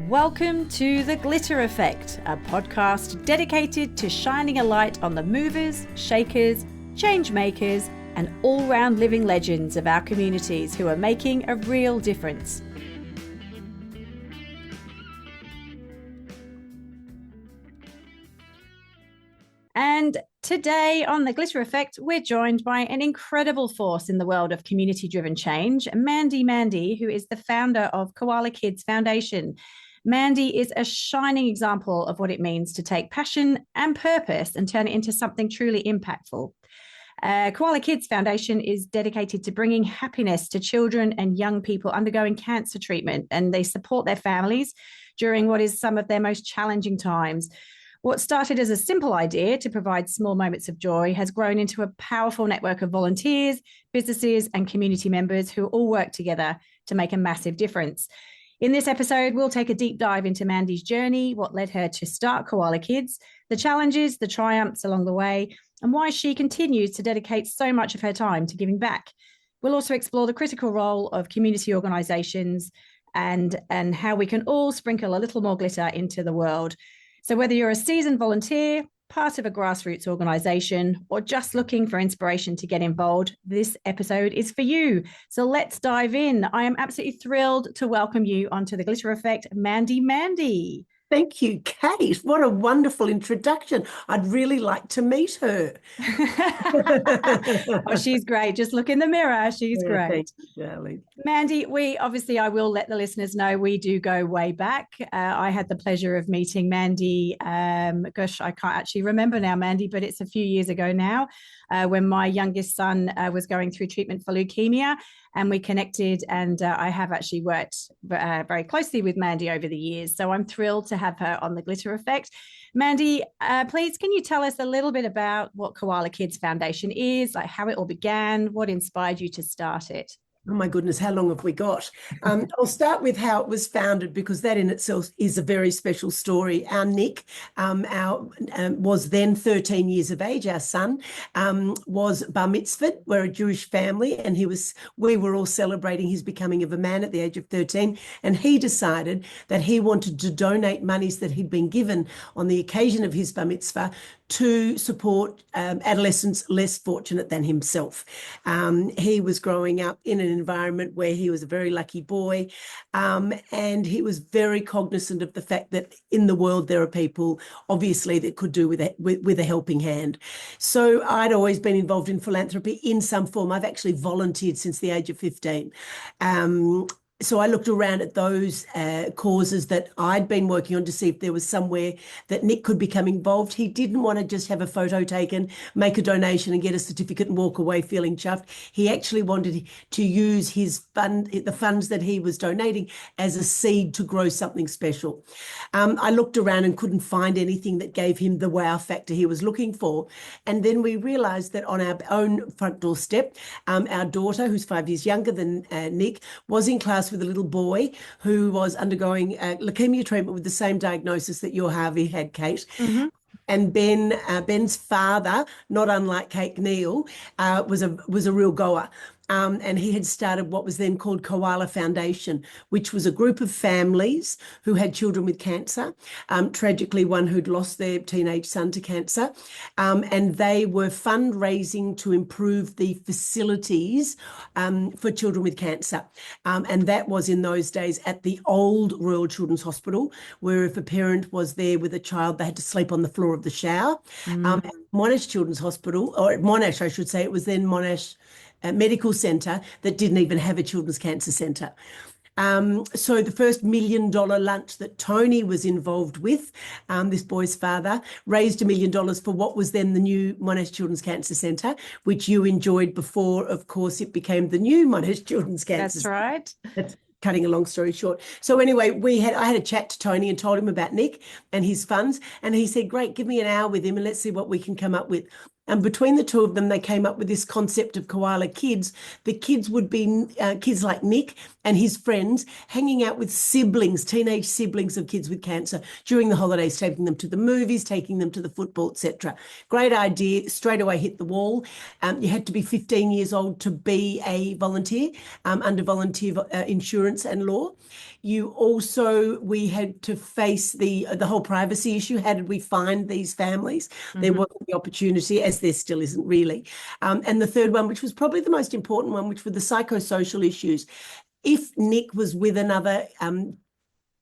Welcome to The Glitter Effect, a podcast dedicated to shining a light on the movers, shakers, change makers, and all-round living legends of our communities who are making a real difference. And today on The Glitter Effect, we're joined by an incredible force in the world of community-driven change, Mandie, who is the founder of Koala Kids Foundation. Mandy is a shining example of what it means to take passion and purpose and turn it into something truly impactful. Koala Kids Foundation is dedicated to bringing happiness to children and young people undergoing cancer treatment, and they support their families during what is some of their most challenging times. What started as a simple idea to provide small moments of joy has grown into a powerful network of volunteers, businesses, and community members who all work together to make a massive difference. In this episode, we'll take a deep dive into Mandy's journey, what led her to start Koala Kids, the challenges, the triumphs along the way, and why she continues to dedicate so much of her time to giving back. We'll also explore the critical role of community organisations and how we can all sprinkle a little more glitter into the world. So whether you're a seasoned volunteer, part of a grassroots organisation, or just looking for inspiration to get involved, this episode is for you. So let's dive in. I am absolutely thrilled to welcome you onto The Glitter Effect, Mandy. Thank you, Kate. What a wonderful introduction. I'd really like to meet her. Oh, she's great. Just look in the mirror. She's great. Thank you, darling. Mandy, I will let the listeners know we do go way back. I had the pleasure of meeting Mandy. I can't actually remember now, Mandy, but it's a few years ago now when my youngest son was going through treatment for leukemia, and we connected, and I have actually worked very closely with Mandy over the years. So I'm thrilled to have her on The Glitter Effect. Mandy, please, can you tell us a little bit about what Koala Kids Foundation is, like how it all began, what inspired you to start it? Oh my goodness, how long have we got? I'll start with how it was founded, because that in itself is a very special story. Our Nick was then 13 years of age. Our son was bar mitzvahed. We're a Jewish family, and we were all celebrating his becoming of a man at the age of 13. And he decided that he wanted to donate monies that he'd been given on the occasion of his bar mitzvah to support adolescents less fortunate than himself. He was growing up in an environment where he was a very lucky boy, and he was very cognizant of the fact that in the world there are people obviously that could do with a helping hand. So I'd always been involved in philanthropy in some form. I've actually volunteered since the age of 15. So I looked around at those causes that I'd been working on to see if there was somewhere that Nick could become involved. He didn't want to just have a photo taken, make a donation and get a certificate and walk away feeling chuffed. He actually wanted to use the funds that he was donating as a seed to grow something special. I looked around and couldn't find anything that gave him the wow factor he was looking for. And then we realised that on our own front doorstep, our daughter, who's 5 years younger than Nick, was in class with a little boy who was undergoing leukemia treatment with the same diagnosis that your Harvey had, Kate. Mm-hmm. And Ben's father, not unlike Kate Neal, was a real goer. And he had started what was then called Koala Foundation, which was a group of families who had children with cancer, tragically one who'd lost their teenage son to cancer, and they were fundraising to improve the facilities for children with cancer. And that was in those days at the old Royal Children's Hospital, where if a parent was there with a child, they had to sleep on the floor of the shower. Monash Children's Hospital, or Monash, I should say, it was then Monash Medical Centre that didn't even have a children's cancer centre. So the first $1 million lunch that Tony was involved with, this boy's father, raised $1 million for what was then the new Monash Children's Cancer Centre, which you enjoyed before, of course, it became the new Monash Children's Cancer Centre. That's right. That's cutting a long story short. So anyway, I had a chat to Tony and told him about Nick and his funds, and he said, great, give me an hour with him and let's see what we can come up with. And between the two of them, they came up with this concept of Koala Kids. The kids would be kids like Nick and his friends hanging out with siblings, teenage siblings of kids with cancer during the holidays, taking them to the movies, taking them to the football, etc. Great idea, straight away hit the wall. You had to be 15 years old to be a volunteer under volunteer insurance and law. We had to face the whole privacy issue. How did we find these families? There Mhm. wasn't the opportunity, as there still isn't really. And the third one, which was probably the most important one, which were the psychosocial issues. If Nick was with another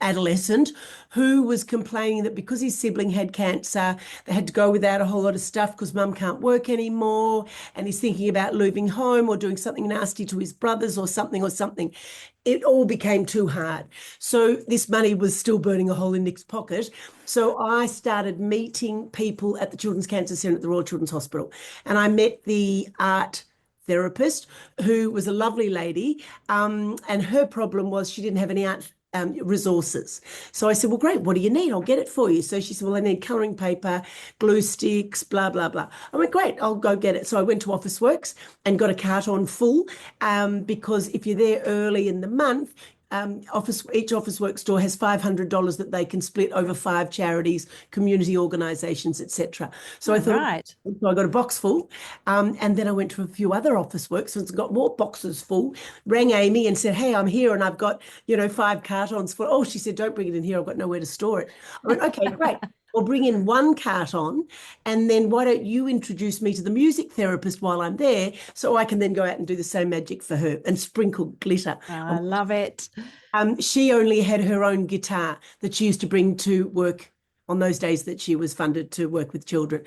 adolescent who was complaining that because his sibling had cancer, they had to go without a whole lot of stuff because mum can't work anymore, and he's thinking about leaving home or doing something nasty to his brothers or something. It all became too hard. So this money was still burning a hole in Nick's pocket. So I started meeting people at the Children's Cancer Centre at the Royal Children's Hospital, and I met the art therapist, who was a lovely lady, and her problem was she didn't have any art resources. So I said, well, great, what do you need? I'll get it for you. So she said, well, I need colouring paper, glue sticks, blah, blah, blah. I went, great, I'll go get it. So I went to Officeworks and got a carton full, because if you're there early in the month, each Officeworks store has $500 that they can split over 5 charities, community organisations, etc. So I thought, Right. so I got a box full, and then I went to a few other Officeworks and got more boxes full. Rang Amy and said, "Hey, I'm here and I've got 5 cartons full." Oh, she said, "Don't bring it in here. I've got nowhere to store it." I went, "Okay, great. I'll bring in 1 carton, and then why don't you introduce me to the music therapist while I'm there, so I can then go out and do the same magic for her and sprinkle glitter." I love it. She only had her own guitar that she used to bring to work on those days that she was funded to work with children.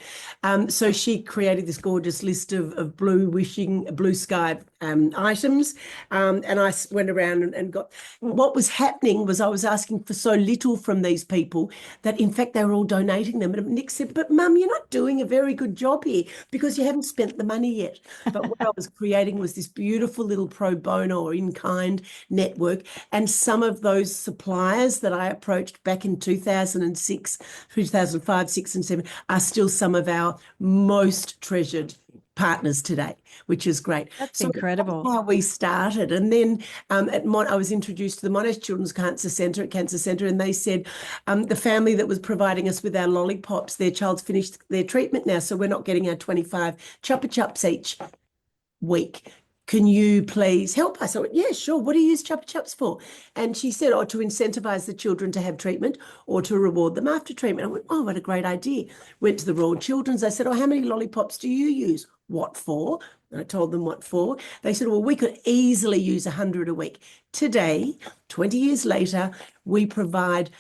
So she created this gorgeous list of blue sky items. And I went around and got, what was happening was I was asking for so little from these people that in fact they were all donating them. And Nick said, "But Mum, you're not doing a very good job here because you haven't spent the money yet." But what I was creating was this beautiful little pro bono or in-kind network. And some of those suppliers that I approached back in 2006, 2005, 6 and 7 are still some of our most treasured partners today, which is great. That's So incredible. that's how we started. And then I was introduced to the Monash Children's Cancer Centre, and they said the family that was providing us with our lollipops, their child's finished their treatment now, so we're not getting our 25 Chupa Chups each week. Can you please help us? I went, yeah, sure. What do you use Chupa Chups for? And she said, oh, to incentivize the children to have treatment or to reward them after treatment. I went, oh, what a great idea. Went to the Royal Children's. I said, oh, how many lollipops do you use? What for? And I told them what for. They said, well, we could easily use 100 a week. Today, 20 years later, we provide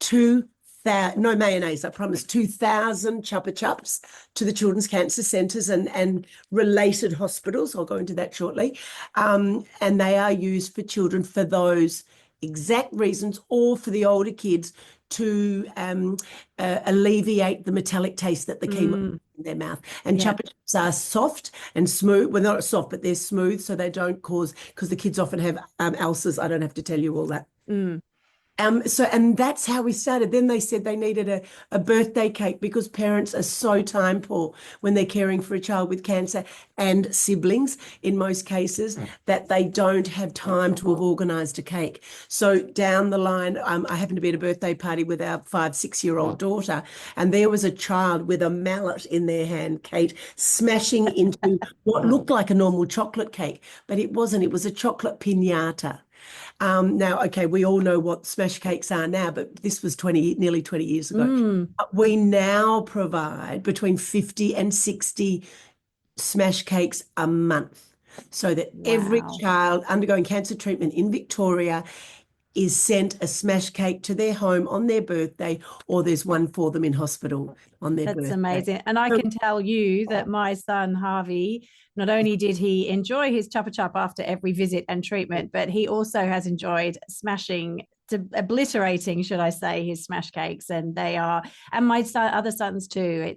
2,000, no mayonnaise, I promise, 2,000 Chupa Chups to the Children's Cancer Centres and related hospitals. I'll go into that shortly. And they are used for children for those exact reasons, or for the older kids to alleviate the metallic taste that the chemo in their mouth. And Yeah. Chupa Chups are soft and smooth. Well, not soft, but they're smooth, so they don't cause, because the kids often have ulcers. I don't have to tell you all that. Mm. And that's how we started. Then they said they needed a birthday cake because parents are so time poor when they're caring for a child with cancer, and siblings in most cases, that they don't have time to have organised a cake. So down the line, I happened to be at a birthday party with our 5-6-year-old daughter, and there was a child with a mallet in their hand, Kate, smashing into what looked like a normal chocolate cake, but it wasn't. It was a chocolate piñata. Now, okay, we all know what smash cakes are now, but this was nearly 20 years ago. Mm. We now provide between 50 and 60 smash cakes a month, so that every Wow. child undergoing cancer treatment in Victoria is sent a smash cake to their home on their birthday, or there's one for them in hospital on their That's birthday. amazing. And I can tell you that my son, Harvey, not only did he enjoy his Chupa Chup after every visit and treatment, but he also has enjoyed obliterating, should I say, his smash cakes. And they are, and my other sons too.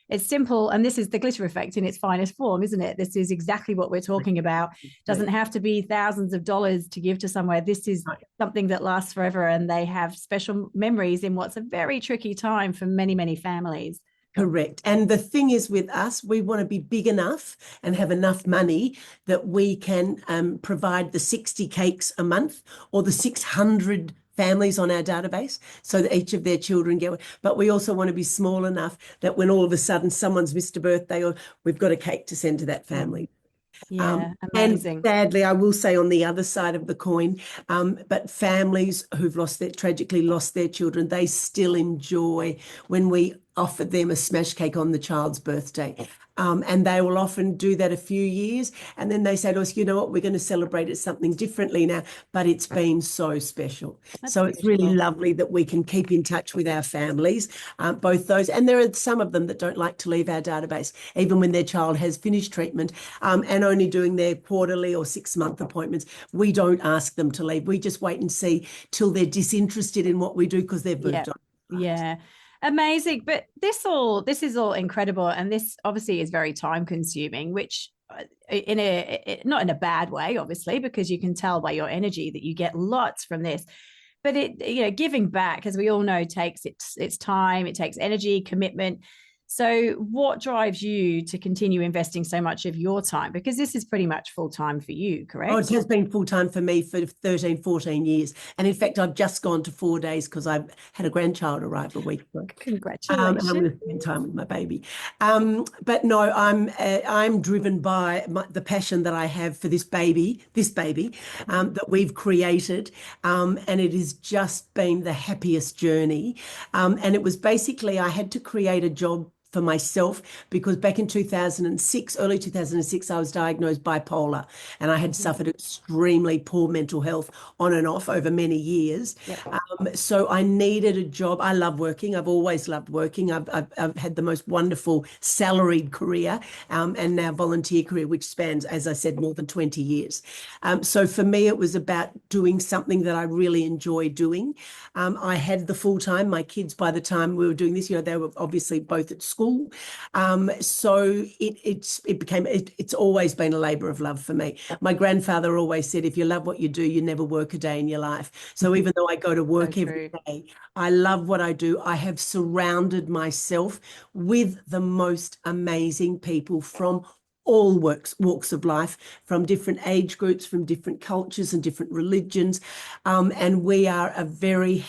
It's simple. And this is the glitter effect in its finest form, isn't it? This is exactly what we're talking about. Doesn't have to be thousands of dollars to give to somewhere. This is something that lasts forever, and they have special memories in what's a very tricky time for many, many families. Correct. And the thing is, with us, we want to be big enough and have enough money that we can provide the 60 cakes a month, or the 600 families on our database, so that each of their children get one. But we also want to be small enough that when all of a sudden someone's missed a birthday, or we've got a cake to send to that family. Yeah, And amazing. sadly, I will say on the other side of the coin, but families who've tragically lost their children, they still enjoy when we offer them a smash cake on the child's birthday. And they will often do that a few years. And then they say to us, you know what, we're going to celebrate it something differently now, but it's been so special. That's So it's really beautiful. lovely that we can keep in touch with our families, both those, and there are some of them that don't like to leave our database, even when their child has finished treatment and only doing their quarterly or 6-month appointments. We don't ask them to leave. We just wait and see till they're disinterested in what we do because they've moved on. Yeah. Amazing. But this is all incredible. And this obviously is very time consuming, which in not in a bad way, obviously, because you can tell by your energy that you get lots from this. But giving back, as we all know, takes its time, it takes energy, commitment. So what drives you to continue investing so much of your time? Because this is pretty much full time for you, Oh, correct? it has been full time for me for 13, 14 years. And in fact, I've just gone to 4 days because I've had a grandchild arrive a week ago. And I'm Congratulations. going to spend time with my baby. But no, I'm driven by the passion that I have for this baby that we've created, and it has just been the happiest journey. And it was basically I had to create a job for myself because back in 2006, early 2006, I was diagnosed bipolar and I had suffered extremely poor mental health on and off over many years. Yep. So I needed a job. I love working. I've always loved working. I've had the most wonderful salaried career and now volunteer career, which spans, as I said, more than 20 years. So for me, it was about doing something that I really enjoy doing. I had the full time. My kids, by the time we were doing this, they were obviously both at school. So it's always been a labor of love for me. My grandfather always said, if you love what you do, you never work a day in your life. So even though I go to work every day, I love what I do. I have surrounded myself with the most amazing people from all walks of life, from different age groups, from different cultures and different religions. And we are a very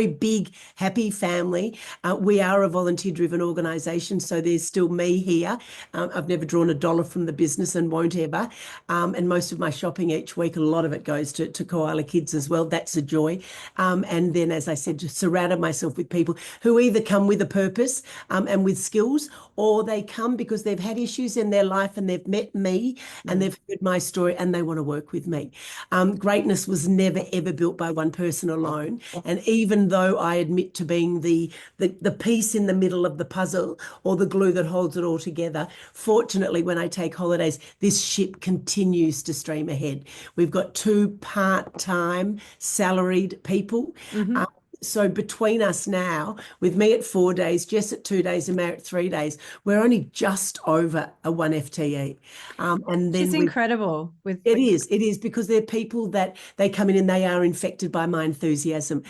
big, happy family. We are a volunteer-driven organisation, so there's still me here. I've never drawn $1 from the business and won't ever. And most of my shopping each week, a lot of it goes to Koala Kids as well. That's a joy. And then, as I said, just surrounded myself with people who either come with a purpose and with skills, or they come because they've had issues in their life and they've met me and they've heard my story and they want to work with me. Greatness was never, ever built by one person alone. And even though I admit to being the piece in the middle of the puzzle or the glue that holds it all together, fortunately, when I take holidays, this ship continues to stream ahead. We've got 2 part-time salaried people. So between us now, with me at 4 days, Jess at 2 days, and Matt at 3 days, we're only just over a 1 FTE. And Which is then incredible. it is because they're people that they come in and they are infected by my enthusiasm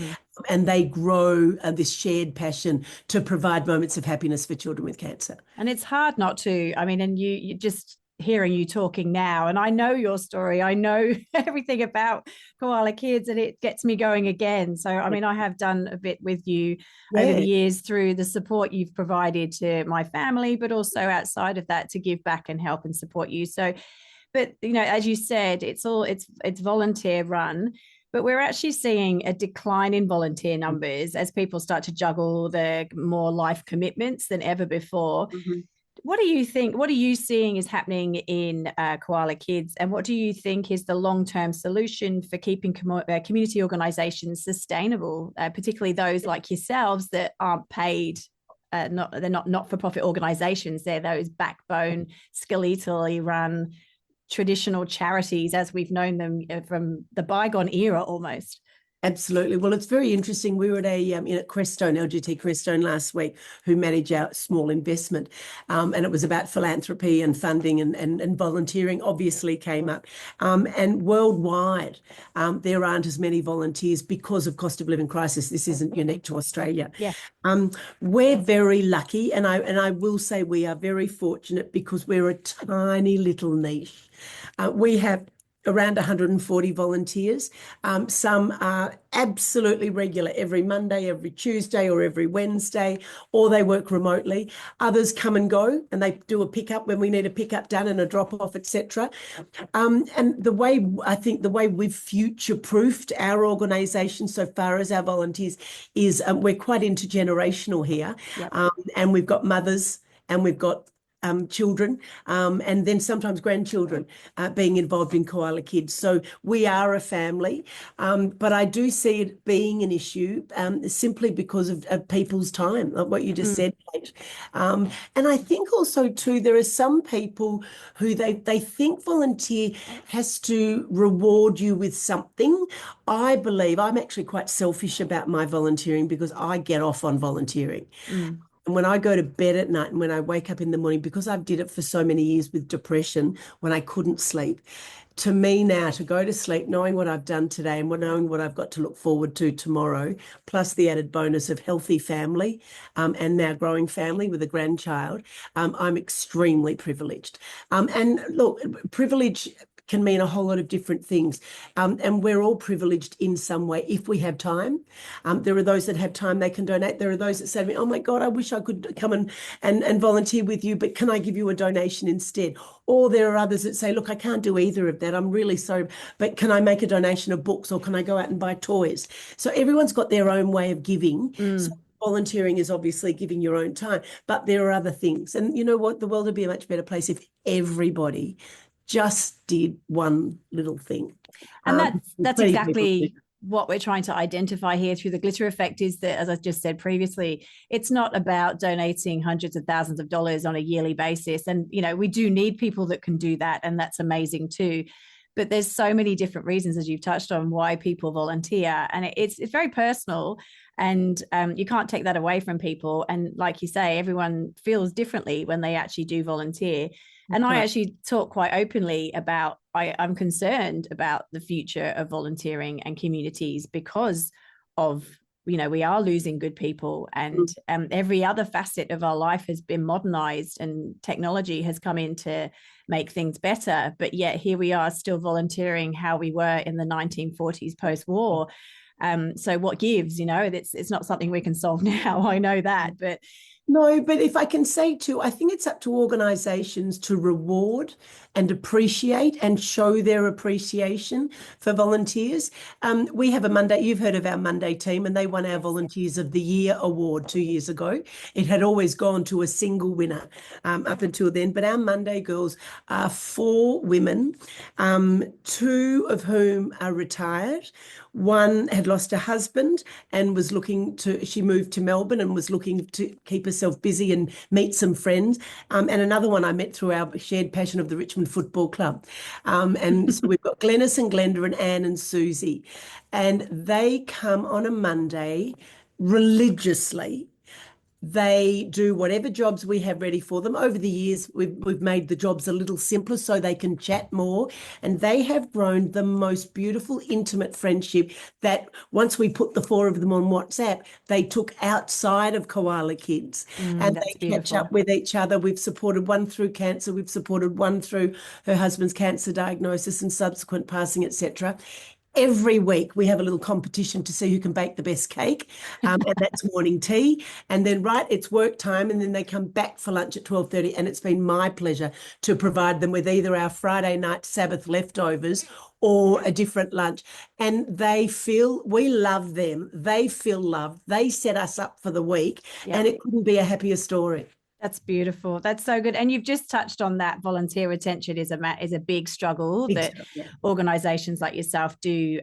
and they grow this shared passion to provide moments of happiness for children with cancer. And it's hard not to. I mean, and you just hearing you talking now, and I know your story. I know everything about Koala Kids, and it gets me going again. So, I mean, I have done a bit with you over the years through the support you've provided to my family, but also outside of that to give back and help and support you. So, but as you said, it's volunteer run. But we're actually seeing a decline in volunteer numbers as people start to juggle the more life commitments than ever before. What do you think? What are you seeing is happening in Koala Kids? And what do you think is the long-term solution for keeping community organisations sustainable, particularly those like yourselves that aren't paid? They're not not-for-profit organisations. They're those backbone, skeletally run traditional charities as we've known them from the bygone era almost. Absolutely. Well, it's very interesting. We were at at Crestone, LGT Crestone last week, who manage our small investment. And it was about philanthropy and funding and volunteering obviously came up. And worldwide, there aren't as many volunteers because of cost of living crisis. This isn't unique to Australia. Yeah. We're very lucky, and I will say we are very fortunate because we're a tiny little niche. We have around 140 volunteers. Some are absolutely regular every Monday, every Tuesday, or every Wednesday, or they work remotely. Others come and go, and they do a pickup when we need a pickup done and a drop off, etc. And I think the way we've future-proofed our organisation so far as our volunteers is we're quite intergenerational here. Yep. And we've got mothers and we've got children, and then sometimes grandchildren being involved in Koala Kids. So we are a family, but I do see it being an issue simply because of people's time, like what you just said, Kate. And I think also too, there are some people who they think volunteer has to reward you with something. I believe I'm actually quite selfish about my volunteering because I get off on volunteering. And when I go to bed at night and when I wake up in the morning, because I've did it for so many years with depression when I couldn't sleep, to me now to go to sleep knowing what I've done today and knowing what I've got to look forward to tomorrow, plus the added bonus of healthy family and now growing family with a grandchild, I'm extremely privileged. And look, privilege can mean a whole lot of different things. And we're all privileged in some way if we have time. There are those that have time they can donate. There are those that say to me, oh my God, I wish I could come and volunteer with you, but can I give you a donation instead? Or there are others that say, look, I can't do either of that. I'm really sorry, but can I make a donation of books or can I go out and buy toys? So everyone's got their own way of giving. So volunteering is obviously giving your own time, but there are other things. And you know what? The world would be a much better place if everybody just did one little thing. And that's exactly what we're trying to identify here through the glitter effect is that, as I just said previously, it's not about donating hundreds of thousands of dollars on a yearly basis. And, you know, we do need people that can do that. And that's amazing too. But there's so many different reasons, as you've touched on, why people volunteer. And it's very personal. And you can't take that away from people. And like you say, everyone feels differently when they actually do volunteer. And I actually talk quite openly about I'm concerned about the future of volunteering and communities because of, you know, we are losing good people and every other facet of our life has been modernized and technology has come in to make things better. But yet here we are still volunteering how we were in the 1940s post-war. So what gives, you know, it's not something we can solve now. I know that, but no, but if I can say too, I think it's up to organisations to reward and appreciate and show their appreciation for volunteers. We have a Monday, you've heard of our Monday team, and they won our Volunteers of the Year award 2 years ago. It had always gone to a single winner up until then, but our Monday girls are 4 women, 2 of whom are retired. One had lost her husband and she moved to Melbourne and was looking to keep herself busy and meet some friends. And another one I met through our shared passion of the Richmond Football Club. And so we've got Glenys and Glenda and Anne and Susie. And they come on a Monday religiously. They do whatever jobs we have ready for them. Over the years, we've made the jobs a little simpler so they can chat more. And they have grown the most beautiful, intimate friendship that once we put the 4 of them on WhatsApp, they took outside of Koala Kids. And they catch up with each other. We've supported one through cancer. We've supported one through her husband's cancer diagnosis and subsequent passing, etc. Every week we have a little competition to see who can bake the best cake, and that's morning tea. And then it's work time, and then they come back for lunch at 12:30. And it's been my pleasure to provide them with either our Friday night Sabbath leftovers or a different lunch. And we love them. They feel loved. They set us up for the week, and it couldn't be a happier story. That's beautiful. That's so good. And you've just touched on that volunteer retention is a big struggle organisations like yourself do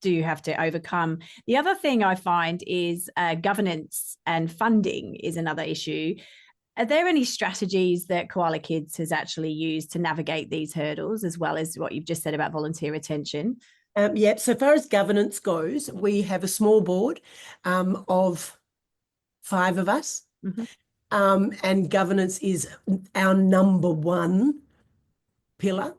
do have to overcome. The other thing I find is governance and funding is another issue. Are there any strategies that Koala Kids has actually used to navigate these hurdles, as well as what you've just said about volunteer retention? So far as governance goes, we have a small board of 5 of us. And governance is our number one pillar.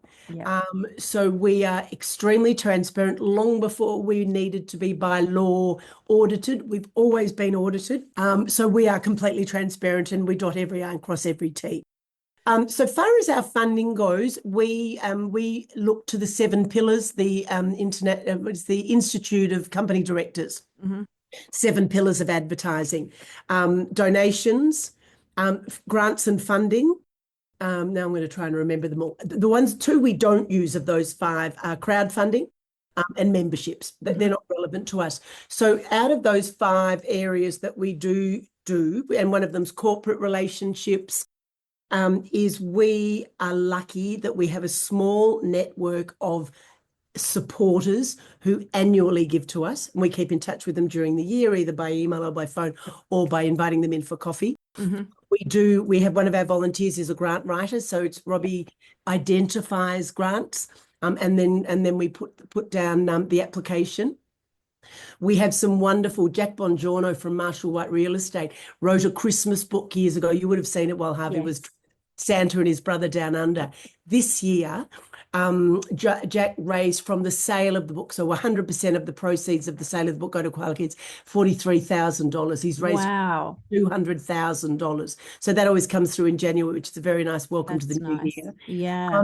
So we are extremely transparent. Long before we needed to be by law audited, we've always been audited. So we are completely transparent and we dot every I and cross every T. So far as our funding goes, we look to the seven pillars, the it's the Institute of Company Directors, Mm-hmm. seven pillars of advertising, donations, grants and funding. Now I'm going to try and remember them all. The ones two we don't use of those five are crowdfunding and memberships. They're not relevant to us. So out of those five areas that we do, and one of them's corporate relationships, is we are lucky that we have a small network of supporters who annually give to us, and we keep in touch with them during the year, either by email or by phone or by inviting them in for coffee. Mm-hmm. We have one of our volunteers is a grant writer, so it's Robbie identifies grants, and then we put down the application. We have some wonderful. Jack Bongiorno from Marshall White Real Estate wrote a Christmas book years ago. You would have seen it while Harvey was Yes. Santa and his brother down under. This year, Jack raised from the sale of the book, so 100% of the proceeds of the sale of the book go to Koala Kids, $43,000. He's raised Wow. $200,000. So that always comes through in January, which is a very nice welcome to That's the new nice. year. Yeah.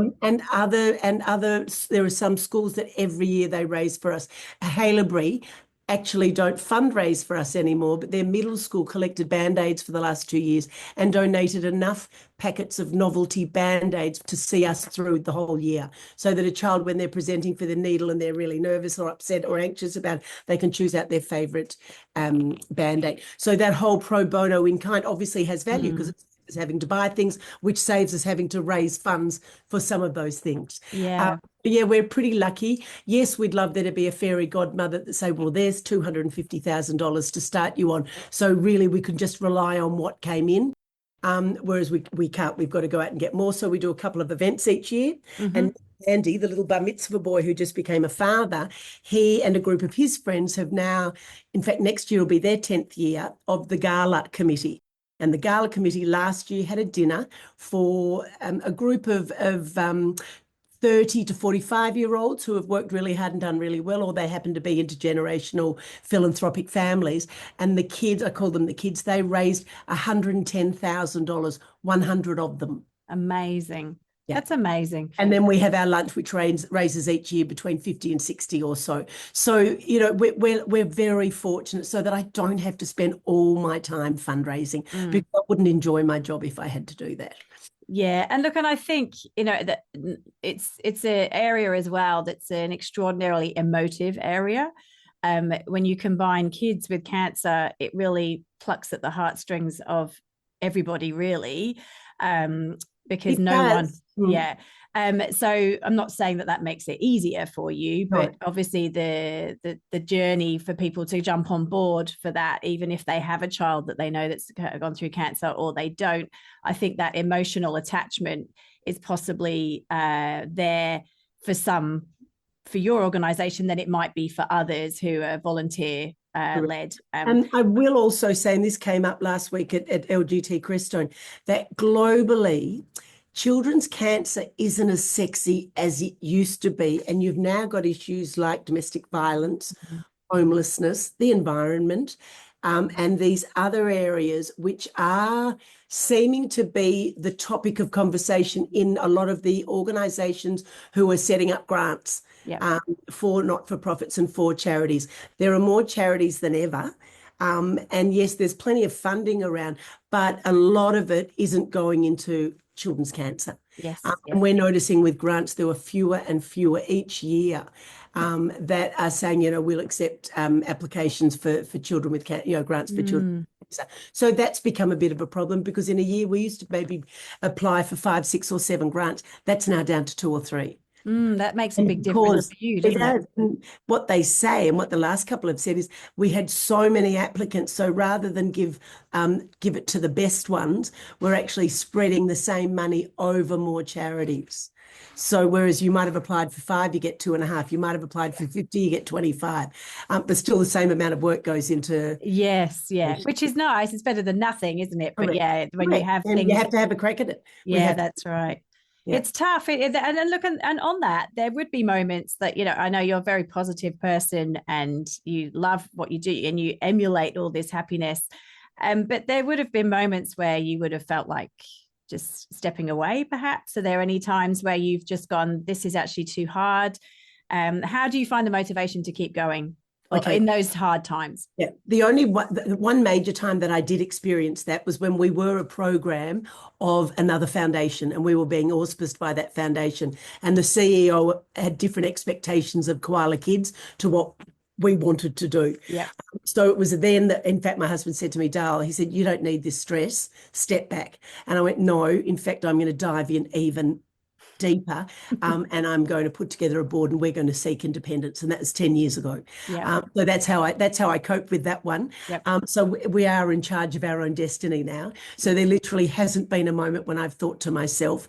There are some schools that every year they raise for us. Haileybury actually don't fundraise for us anymore, but their middle school collected Band-Aids for the last 2 years and donated enough packets of novelty Band-Aids to see us through the whole year, so that a child, when they're presenting for the needle and they're really nervous or upset or anxious about it, they can choose out their favorite Band-Aid. So that whole pro bono in kind obviously has value because it's having to buy things, which saves us having to raise funds for some of those things. Yeah. Yeah, we're pretty lucky. Yes, we'd love there to be a fairy godmother that say, well, there's $250,000 to start you on. So really we could just rely on what came in. Whereas we can't, we've got to go out and get more. So we do a couple of events each year. Mm-hmm. And Andy, the little bar mitzvah boy who just became a father, he and a group of his friends have now, in fact, next year will be their 10th year of the gala committee. And the gala committee last year had a dinner for a group of 30 to 45-year-olds who have worked really hard and done really well, or they happen to be intergenerational philanthropic families. And the kids, I call them the kids, they raised $110,000, 100 of them. Amazing. Yeah. That's amazing. And then we have our lunch, which raises each year between 50 and 60 or so. So, we're very fortunate so that I don't have to spend all my time fundraising because I wouldn't enjoy my job if I had to do that. Yeah, and look, and I think that it's an area as well that's an extraordinarily emotive area. When you combine kids with cancer, it really plucks at the heartstrings of everybody, really, because It no one, does. yeah. So I'm not saying that makes it easier for you, but No. obviously the journey for people to jump on board for that, even if they have a child that they know that's gone through cancer or they don't, I think that emotional attachment is possibly there for your organization than it might be for others who are volunteer led. And I will also say, and this came up last week at LGT Crestone, that globally, children's cancer isn't as sexy as it used to be. And you've now got issues like domestic violence, homelessness, the environment, and these other areas which are seeming to be the topic of conversation in a lot of the organisations who are setting up grants for not-for-profits and for charities. There are more charities than ever. And yes, there's plenty of funding around, but a lot of it isn't going into children's cancer. Yes. And we're noticing with grants, there were fewer and fewer each year that are saying, we'll accept applications for children with cancer, grants for children. So that's become a bit of a problem because in a year we used to maybe apply for 5, 6 or 7 grants. That's now down to 2 or 3. That makes a big difference for you, doesn't it? And what they say and what the last couple have said is we had so many applicants, so rather than give it to the best ones, we're actually spreading the same money over more charities. So whereas you might have applied for 5, you get 2.5. You might have applied for 50, you get 25. But still the same amount of work goes into. Yes, yeah, which is nice. It's better than nothing, isn't it? But yeah, when you have things, you have to have a crack at it. Yeah, that's right. Yeah. It's tough. And look, and on that, there would be moments that, I know you're a very positive person and you love what you do and you emulate all this happiness. But there would have been moments where you would have felt like just stepping away, perhaps? Are there any times where you've just gone, this is actually too hard? How do you find the motivation to keep going in those hard times? Yeah, the only one major time that I did experience that was when we were a program of another foundation and we were being auspiced by that foundation. And the CEO had different expectations of Koala Kids to what we wanted to do. Yeah. So it was then that, in fact, my husband said to me, Dale, he said, you don't need this stress, step back. And I went, no, in fact, I'm going to dive in even deeper, and I'm going to put together a board and we're going to seek independence. And that was 10 years ago. Yeah. So that's how I coped with that one. Yep. So we are in charge of our own destiny now. So there literally hasn't been a moment when I've thought to myself,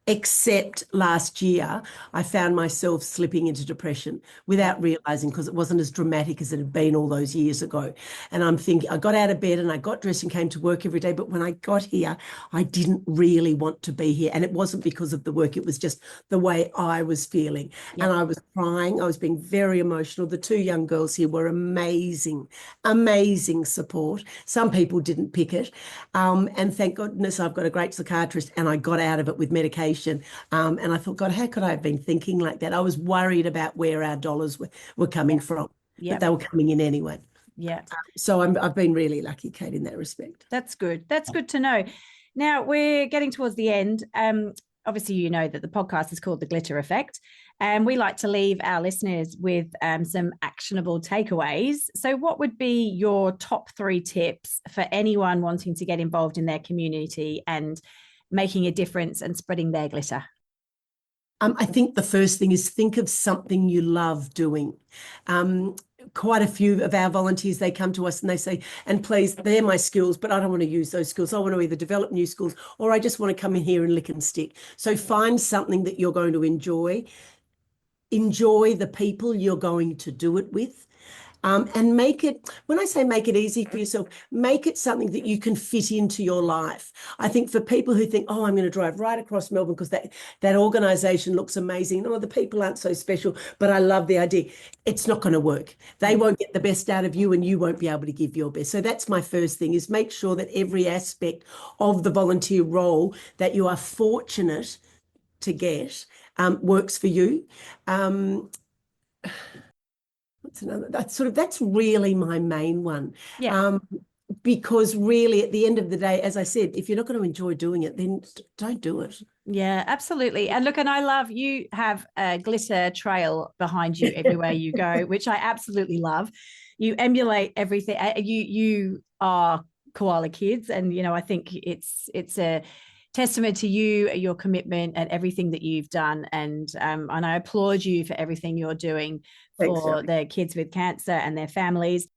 except last year, I found myself slipping into depression without realizing, because it wasn't as dramatic as it had been all those years ago. And I'm thinking, I got out of bed and I got dressed and came to work every day. But when I got here, I didn't really want to be here. And it wasn't because of the work. It was just the way I was feeling. Yep. And I was crying. I was being very emotional. The two young girls here were amazing, amazing support. Some people didn't pick it. And thank goodness I've got a great psychiatrist, and I got out of it with medication. And I thought, God, how could I have been thinking like that? I was worried about where our dollars were coming from, but they were coming in anyway. Yeah. So I've been really lucky, Kate, in that respect. That's good. That's good to know. Now we're getting towards the end. Obviously, you know that the podcast is called The Glitter Effect, and we like to leave our listeners with some actionable takeaways. So what would be your top 3 tips for anyone wanting to get involved in their community and making a difference and spreading their glitter? I think the first thing is think of something you love doing. Quite a few of our volunteers, they come to us and they say, and please, they're my skills, but I don't want to use those skills. I want to either develop new skills or I just want to come in here and lick and stick. So find something that you're going to enjoy. Enjoy the people you're going to do it with. And make it, when I say make it easy for yourself, make it something that you can fit into your life. I think for people who think, oh, I'm going to drive right across Melbourne because that organisation looks amazing. Oh, the people aren't so special, but I love the idea. It's not going to work. They won't get the best out of you and you won't be able to give your best. So that's my first thing, is make sure that every aspect of the volunteer role that you are fortunate to get works for you. That's really my main one. Yeah. Because really at the end of the day, as I said, if you're not going to enjoy doing it, then don't do it. Yeah, absolutely. And look, and I love, you have a glitter trail behind you everywhere you go, which I absolutely love. You emulate everything. You are Koala Kids, and I think it's a testament to you, your commitment, and everything that you've done. And I applaud you for everything you're doing for the kids with cancer and their families.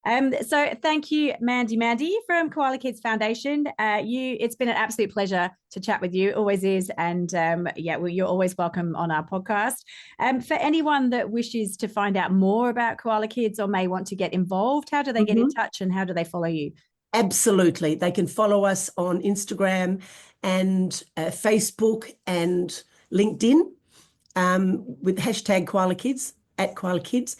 So thank you, Mandy from Koala Kids Foundation. It's been an absolute pleasure to chat with you. Always is. And you're always welcome on our podcast. For anyone that wishes to find out more about Koala Kids or may want to get involved, how do they get in touch and how do they follow you? Absolutely. They can follow us on Instagram and Facebook and LinkedIn with hashtag Koala Kids, at Koala Kids.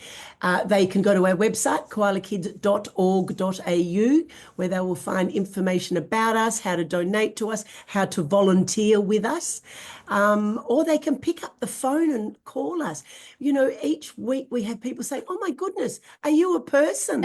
They can go to our website, koalakids.org.au, where they will find information about us, how to donate to us, how to volunteer with us. Or they can pick up the phone and call us. Each week we have people say, oh my goodness, are you a person?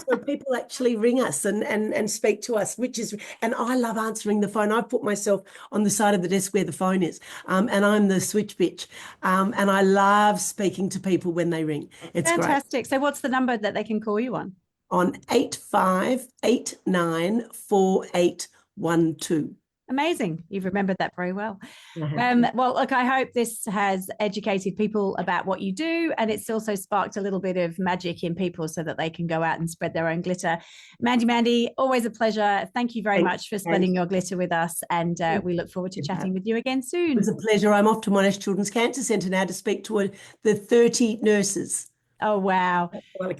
So people actually ring us and speak to us, and I love answering the phone. I've put myself on the side of the desk where the phone is, and I'm the switch bitch. And I love speaking to people when they ring. It's fantastic. Great. So what's the number that they can call you on? On 85894812. Amazing. You've remembered that very well. Well, look, I hope this has educated people about what you do, and it's also sparked a little bit of magic in people so that they can go out and spread their own glitter. Mandy, always a pleasure. Thank you very much for spreading your glitter with us, and we look forward to chatting with you again soon. It was a pleasure. I'm off to Monash Children's Cancer Centre now to speak to the 30 nurses. Oh, wow.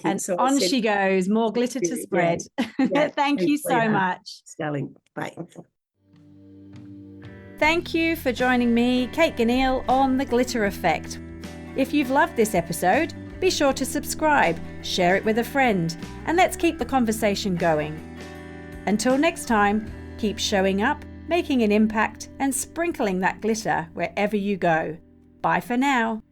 And so on she goes, more glitter to spread. Yeah. Thank you so much. Sterling. Bye. Thank you for joining me, Kate Ganneal, on The Glitter Effect. If you've loved this episode, be sure to subscribe, share it with a friend, and let's keep the conversation going. Until next time, keep showing up making an impact and sprinkling that glitter wherever you go. Bye for now.